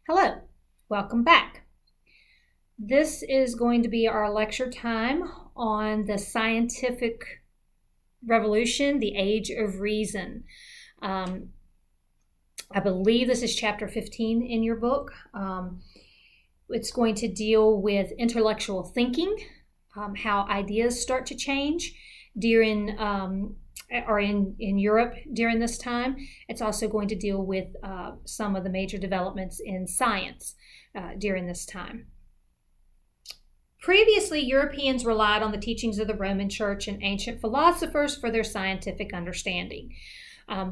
Hello, welcome back. This is going to be our lecture time on the scientific revolution, the age of reason. I believe this is chapter 15 in your book. It's going to deal with intellectual thinking, how ideas start to change during in Europe during this time. It's also going to deal with some of the major developments in science during this time. Previously, Europeans relied on the teachings of the Roman Church and ancient philosophers for their scientific understanding.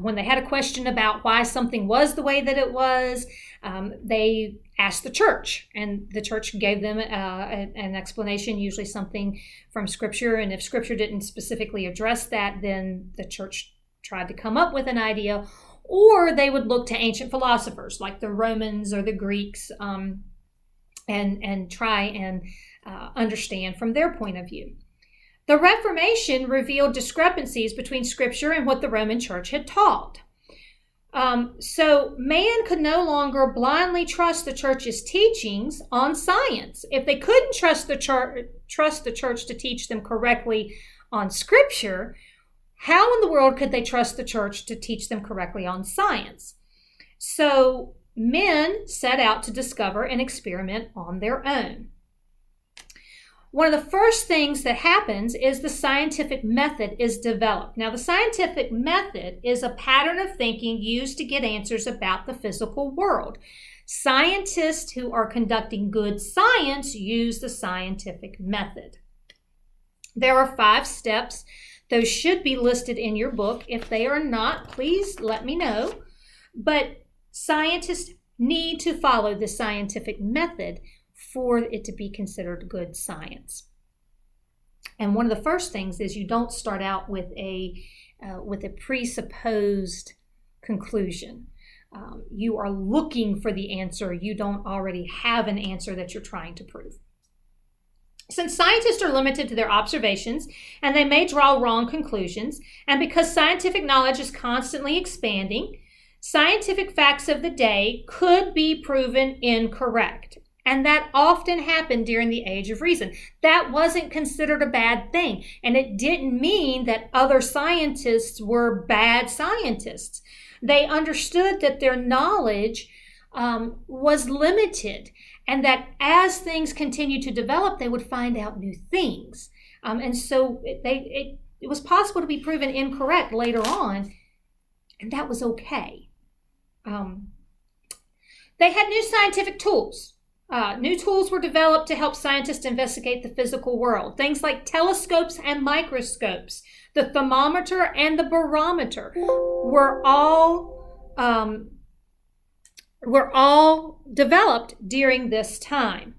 When they had a question about why something was the way that it was, they asked the church, and the church gave them an explanation, usually something from Scripture. And if Scripture didn't specifically address that, then the church tried to come up with an idea, or they would look to ancient philosophers like the Romans or the Greeks and try and understand from their point of view. The Reformation revealed discrepancies between Scripture and what the Roman Church had taught. So man could no longer blindly trust the church's teachings on science. If they couldn't trust the church to teach them correctly on Scripture, how in the world could they trust the church to teach them correctly on science? So men set out to discover and experiment on their own. One of the first things that happens is the scientific method is developed. Now, the scientific method is a pattern of thinking used to get answers about the physical world. Scientists who are conducting good science use the scientific method. There are 5 steps. Those should be listed in your book. If they are not, please let me know. But scientists need to follow the scientific method for it to be considered good science. And one of the first things is you don't start out with a presupposed conclusion. You are looking for the answer. You don't already have an answer that you're trying to prove. Since scientists are limited to their observations and they may draw wrong conclusions, and because scientific knowledge is constantly expanding, scientific facts of the day could be proven incorrect. And that often happened during the Age of Reason. That wasn't considered a bad thing. And it didn't mean that other scientists were bad scientists. They understood that their knowledge was limited, and that as things continued to develop, they would find out new things. And so it was possible to be proven incorrect later on, and that was okay. They had new scientific tools. New tools were developed to help scientists investigate the physical world. Things like telescopes and microscopes, the thermometer and the barometer were all developed during this time.